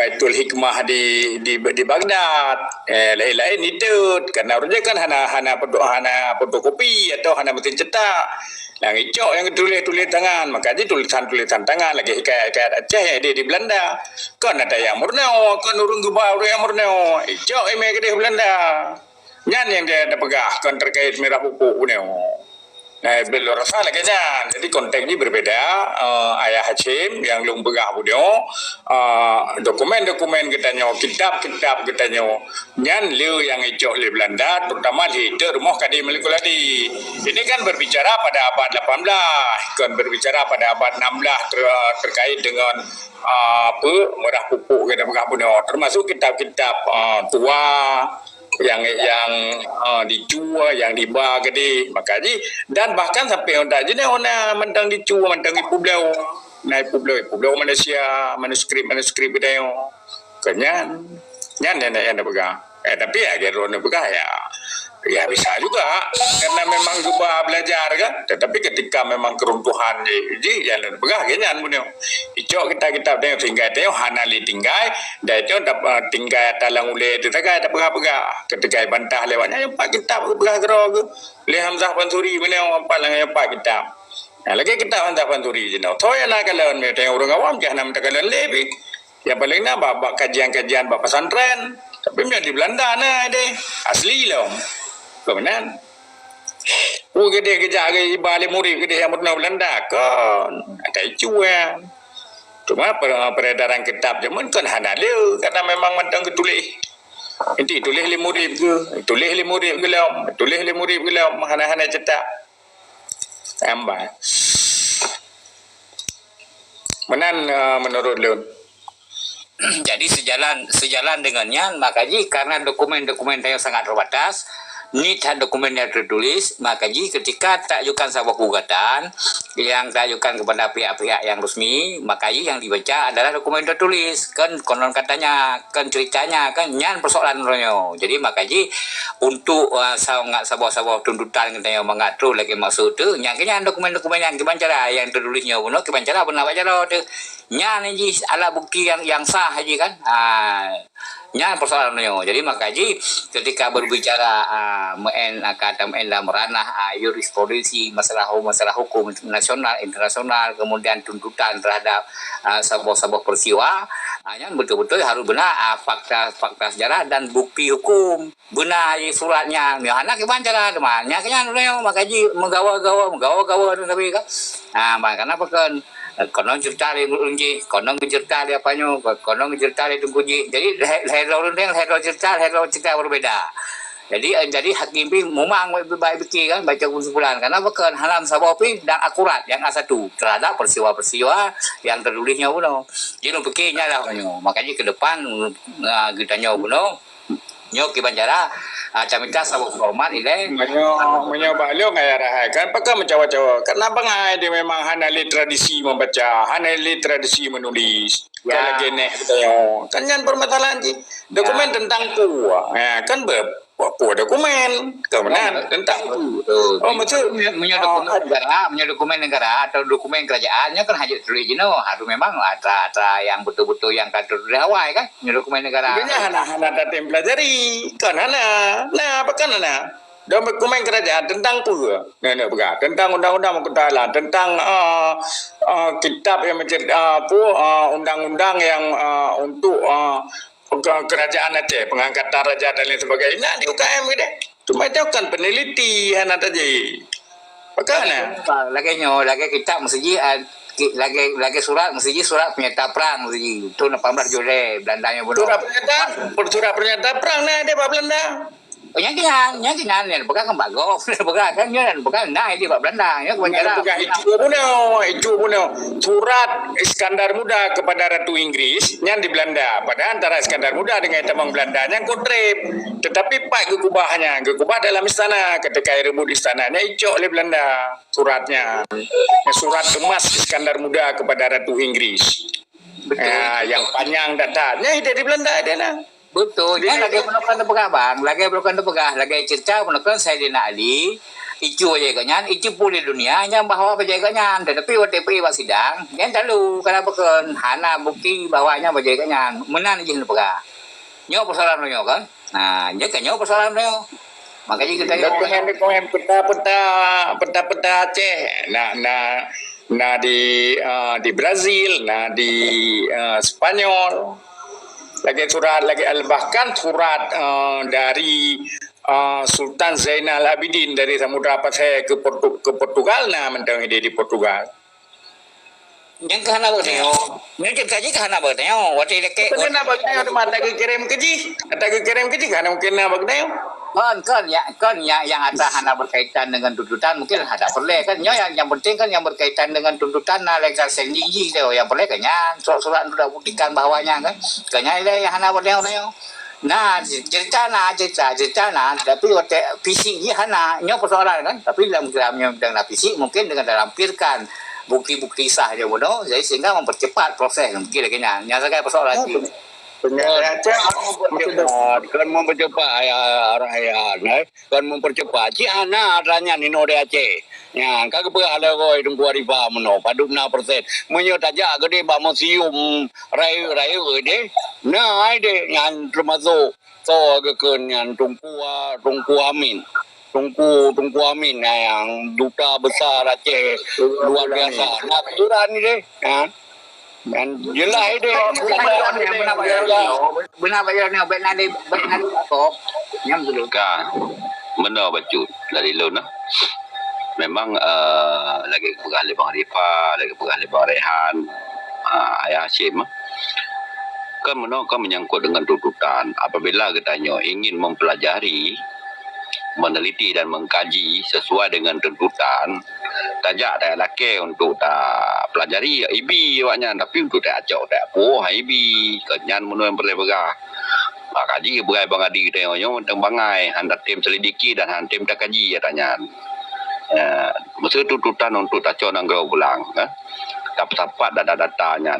Baitul Hikmah di Baghdad lain-lain itu karena orangnya kan hana fotokopi atau hana mesin cetak yang cok yang tulis tangan makanya tulisan tangan lagi hikayat Aceh yang di Belanda kan ada yang murnau kan urung gubah orang yang murnau cok eme ke Belanda nyan yang dia ada pegah kan terkait merah pupuk neo. Nah, belum rasa lagi kan. Jadi konteksnya berbeda. Ayah Hashim yang lung begah budeo, dokumen-dokumen kita nyo, kitab-kitab kita nyo, nyan liu yang icok li Belanda, terutama di rumah kadi Melikuladi. Ini kan berbicara pada abad 18, kan berbicara pada abad 16 terkait dengan apa merah pupuk kita begah budeo, termasuk kitab-kitab tua yang dijual, yang dibawa gede, makanya dan bahkan sampai onda je ni ona mentang dijual, mentang ipublao, naik publao Malaysia, manuskrip kita yang kenyan, nyan yang pegang. Tapi ya gerona pegang ya bisa juga karena memang juga belajar kan, tetapi ketika memang keruntuhan jadi yang pegang kenyan punya. Icok kita tengok tinggal tengok hanali tinggal, dah itu tinggal talang ule itu tak ada pegang ketika bantah lewatnya yang pak kita pegang gerog le Hamzah Pansuri punya apa lang yang pak kita. Nah, lagi kita Hamzah Pansuri je no. Toya nak kalau me tengok orang awam jangan nak kalau lebih. Yang paling nak bab kajian-kajian bab pesantren. Tapi dia di Belanda nah deh. Asli loh. Kebenaran. Gede kerja ke balik murid gede yang pernah Belanda kan. Ada icuan. Cuma peredaran kitab zaman kan hanale karena memang mentang ketulis. Inti tulis li murid ke, tulis li murid ke lam, hana-hana cetak. Tambah. Menan menurut Leon. Jadi sejalan dengannya, makanya karena dokumen-dokumen yang sangat terbatas, ni tak dokumen yang tertulis, makanya ketika tak ajukan sebuah gugatan yang tak ajukan kepada pihak-pihak yang resmi, makanya yang dibaca adalah dokumen tertulis, kan konon katanya, kan ceritanya, kan nyan persoalan ronyo. Jadi makanya untuk sebuah tuntutan yang mengatur lagi maksud tu, nyan dokumen-dokumen yang dibaca yang tertulisnya pun dibaca benar baca tu. Nyan ni ala bukti yang sah aja kan. Nya persoalannya. Jadi makanya ketika berbicara kata dalam ranah jurisprudensi masalah hukum nasional internasional kemudian tuntutan terhadap sebuah peristiwa, nya betul-betul harus benar fakta sejarah dan bukti hukum benar suratnya. Ya anak kebancara temannya kayaknya makanya menggawa-gawa tapi kan. Karena apa kan konon cerita dia unji, konon cerita dia apanya, konon cerita dia tungguji. Jadi hero cerita berbeda. Jadi hakim pun memang baik betul kan baca kumpulan karena bukan halam sabapi dan akurat yang A1 terhadap peristiwa-peristiwa yang tertulisnya pun. Jadi fikirnya lah makanya ke depan kita nyoba nyok kibanjara camita sabuk format ile menyoba lo ngaya rahai kan pakai mencawa-cawa kenapa ngai dia memang hanali tradisi membaca hanali tradisi menulis kalau gene kan yang permasalahan dokumen tentang kuah kan dokumen kemudian tentang maksud punya dokumen negara atau dokumen kerajaannya kan hanya tulis harus memang ada yang betul-betul yang kantor Hawaii kan punya dokumen negara. Kayaknya anak-anak datang pelajari kan apa kan dokumen kerajaan tentang apa? Tentang undang-undang kedalan, tentang kitab yang undang-undang yang untuk kerajaan Aceh, pengangkatan raja dan lain sebagainya. Nah, di UKM gitu. Cuma itu kan peneliti anak aja. Bagaimana? Lagi kitab mesti lagi surat pernyataan perang mesti itu 18 Julai Belandanya pun. Surat pernyataan perang nah dia Belanda. Nyakinan bukan bagus bukan kan bukan nah ini Pak Belanda ya kebanyakan itu punya surat Iskandar Muda kepada Ratu Inggris yang di Belanda padahal antara Iskandar Muda dengan teman Belanda yang kontrip tetapi pak gekubah dalam istana ketika rebut istananya icok oleh Belanda suratnya surat emas Iskandar Muda kepada Ratu Inggris. Betul. Yang panjang datanya itu di Belanda ada nah. Betul, dia lagi menekan tepegah bang, lagi cerita menekan Saidina Ali, icu aja kanyan, icu pulih dunia, yang bahawa penjaganya, tetapi WTP buat sidang, yang lalu kenapa kan hana bukti bahawanya penjaganya, menan aja tepegah, nyok persoalan nyok kan, nah dia kan nyok persoalan nyok, makanya kita dokumen peta Aceh, nah di Brazil, nah di Spanyol. Bahkan surat dari Sultan Zainal Abidin dari Samudra Pasai ke Portugal na mentang dia di Portugal. Yang kahana bertanya, yang kita kaji kahana bertanya, waktu itu Kena bagna tu mata ke kirim keji. Ada ke kirim keji kan mungkin na bagna. kan yang ada hana berkaitan dengan tuntutan mungkin ada perlu kan yang penting kan yang berkaitan dengan tuntutan legal standing tu yang perlu kan surat sudah buktikan bahawanya kan ini yang hana bertanya nah cerita tapi waktu fisik ni hana persoalan kan tapi dalamnya dengan fisik mungkin dengan dampirkan bukti-bukti sah dia bodoh jadi sehingga mempercepat proses mungkin kena yang sebagai persoalan itu kan mempercepat rakyat kan mempercepat ci ana adanya nino de Aceh ya kagak ada koi tunggu riba meno paduna persen menyo taja gede ba museum rai de na ide yang termasuk so agak yang tungku amin Tungku Amin yang duta besar Aceh luar biasa nak turan ni deh kan dan jelas dia benar bayar ni benar kok nyam dulu Ka benar bacut dari lu nah. Memang lagi pegali Bang Rifa, lagi pegali Bang Rehan, Ayah Hashim. Kan menyangkut dengan tuntutan. Apabila katanya ingin mempelajari, meneliti dan mengkaji sesuai dengan tuntutan, tajak tak laki untuk tak pelajari IB awaknya, tapi untuk tak acak tak apa IB kenyan menu yang boleh berah. Kaji berai bang adi kita yang tentang bangai handa tim selidiki dan handa tim tak kaji katanya. Masa tuntutan untuk tak cak nang grau pulang, tak sapat data-datanya.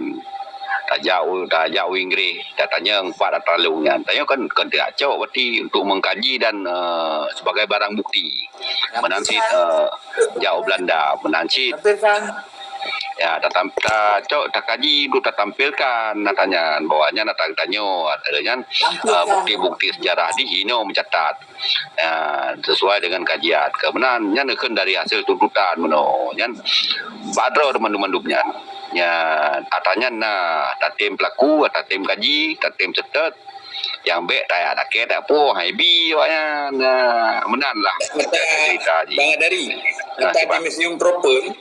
Tak jauh Inggeris datanya 4 data lalunya tanya kan dia acak berarti untuk mengkaji dan sebagai barang bukti menansit jauh Belanda menansit ya tak kaji itu tak tampilkan natanya bawahnya nak tanya adanya bukti-bukti sejarah di sini mencatat sesuai dengan kajian kebenarnya nekan dari hasil tuntutan menonyan badro teman-teman nya atanya tak tim pelaku tak tim kaji tak tim setet yang baik tak ada ke tak apa haibi awaknya menanlah cerita ji Bang dari kata di museum proper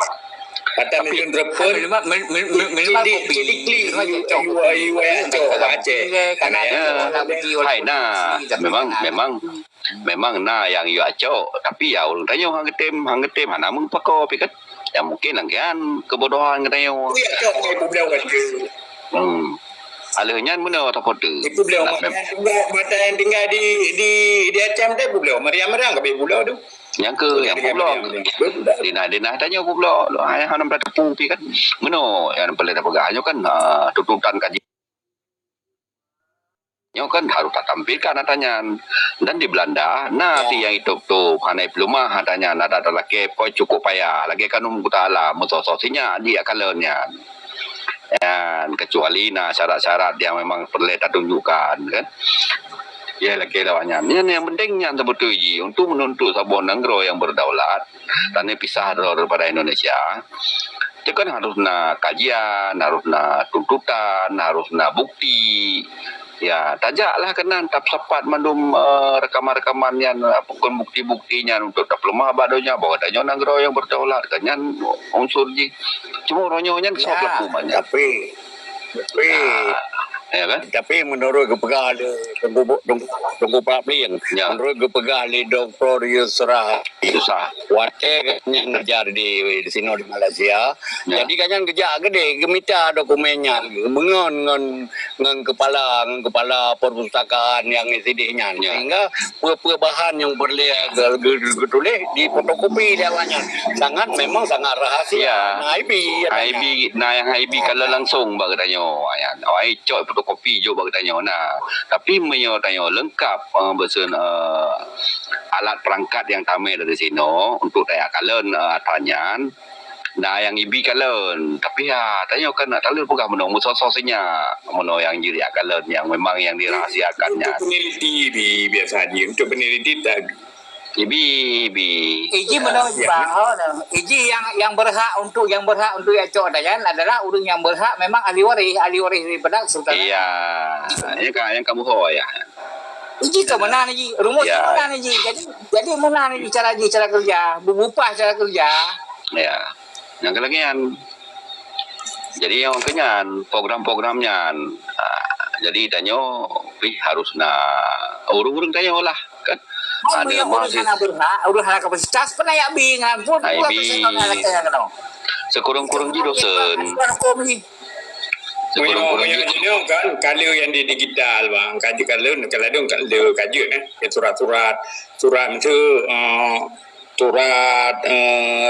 kata museum proper minimal kopi memang yang you acok tapi ya ulun tanya hang ketem mana mung pako pikat ya mungkin langkian kebodohan katanya alahnya mana tak foto itu beliau mata yang tinggal di Aceh tu beliau Mariam ke beliau tu yang pulau dina tanya pulau ayah hanam dah tepu pi kan mana yang boleh tak pegahnya kan tuntutan kaji kan harus tak tampilkan katanya dan di Belanda nanti yang itu tu hanai pelumah katanya ada lagi koi cukup payah lagi kan kita alam sososinya dia kalanya dan kecuali syarat-syarat yang memang perlu tak tunjukkan kan ya lagi lawannya ini yang pentingnya sebetulnya untuk menuntut sebuah negara yang berdaulat dan pisah daripada Indonesia itu kan harus nak kajian harus nak tuntutan harus nak bukti ya tajaklah kena tak sempat mandum rekaman-rekaman yang pukul bukti-buktinya untuk tak lemah badonya bahwa adanya negara yang berdaulat kanyan unsur ji cuma ronyonya sok pelaku banyak tapi ya kan tapi menurut kepegal tunggu Paplin ya. Menurut kepegal Dr. Yusra susah Wate yang ngejar di sini di Malaysia ya. jadi kan kerja gede gemita dokumennya dengan kepala perpustakaan yang isinya ya. sehingga bahan yang berlihat getuleh di fotokopi dia banyak memang sangat rahasia ya. IB yang IB kalau langsung bagi tanya ya awai cok fotokopi jo bagi tanya tapi menyo tanya lengkap bersen alat perangkat yang tamai dari sini untuk daya kalen tanyan yang IB kalen tapi ya tanya kan kalen bukan meno sososnya meno yang jadi kalen yang memang yang dirahasiakannya untuk peneliti biasa aja untuk peneliti tak Iji menurut Iji yang berhak untuk acok dayan adalah orang yang berhak memang ahli waris daripada sultan. Iya, yang kamu ho ya. Iji ke mana ni Ji? Rumus Ya. mana ni Ji? Jadi mana ni cara kerja? Berupah cara kerja. Ya. Yang kelagian. Jadi yang kenyan program-programnya. Jadi danyo harus na urung-urung danyo lah kan. Ada Yang masih urusan berhak, urusan kapasitas pernah ya bingan pun. Ay, sekurang-kurang di dosen. Sekurang-kurang Yang jenuh kan kalau yang di digital bang, kaji kalau dong kalau kaji surat-surat itu surat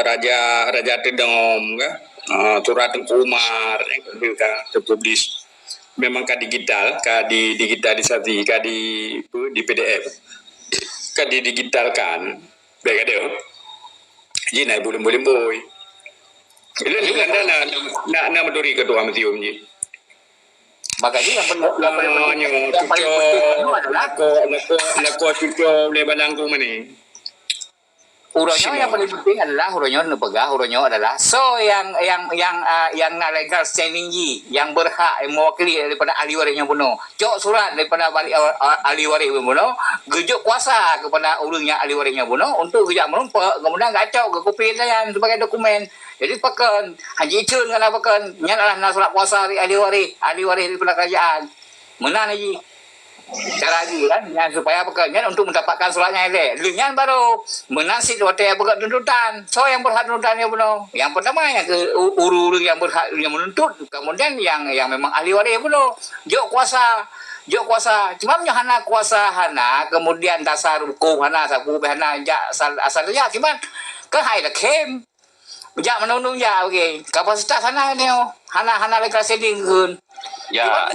Raja Tedom kan, surat Tengku Umar yang kedua terpublish memang ka digital, ka di digitalisasi, ka di PDF, ka di digitalkan, baik ada. Jadi naik boleh boy. Ini di Belanda nak menturi ketua museum ni. Makanya yang paling penting itu adalah Lako cucu lebalang ku mana? Huronyo yang paling penting adalah huronyo nepegah, huronyo adalah yang nak legal standing yang berhak mewakili daripada ahli warisnya bunuh. Cok surat daripada ahli waris bunuh, gejuk kuasa kepada orang yang ahli warisnya bunuh untuk gejak merumpak, kemudian gacau ke kopi saya sebagai dokumen. Jadi pakan haji cun kan pakan nyalalah nak surat kuasa ahli waris daripada kerajaan. Mana ni cara lagi kan yang supaya pekerjaan untuk mendapatkan suratnya itu dengan baru menasib hotel berhak tuntutan so yang berhak tuntutannya benar yang pertama yang ke uru-uru yang berhak yang menuntut kemudian yang memang ahli waris benar jok kuasa cuma hana kuasa hana kemudian dasar hukum hana sapu hana asal ya cuma ke hai dah kem jak menundung ya okey kapasitas hana ni hana legal standing kun ya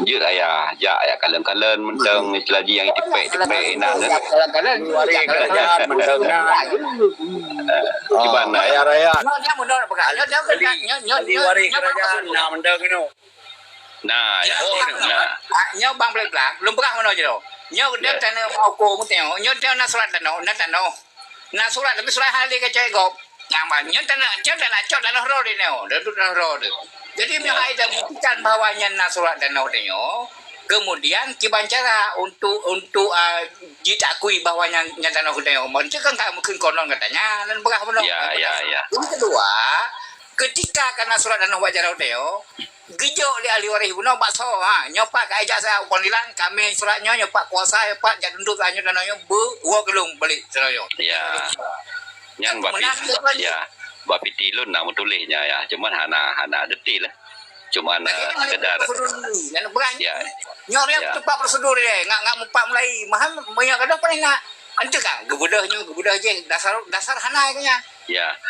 jut ayah kalen-kalen mentang selagi yang cepek nah kalen-kalen kerajaan mentang gimana ya rakyat dia mundur pegang ahli waris kerajaan nak mentang itu nah ya nyo bang belak belum pegang mana je tu nyo dia tanah aku mu tengok nyo dia nak surat tanah nak surat tapi surat hal dia kacau gop yang banyak tanah roh dia neo dia tu tanah roh dia jadi dia ada buktikan bahawanya nak surat tanah dia kemudian kibancara untuk diakui bahawanya tanah dia macam kan tak mungkin konon katanya dan berah benar ya yang kedua ketika kena surat tanah wajar dia gejok li ahli waris guna bakso nyopak ka ijazah panggilan kami suratnya nyopak kuasa nyopak jak dunduk tanyo tanahnya buah gelung balik tanahnya ya yang bapi tilun nak tulisnya ya cuman hana detil lah cuman sekedar ya nyornya tepat prosedur dia ngak mupak mulai mahal banyak kadang paling nak ante kan gebudah je dasar hana kanya ya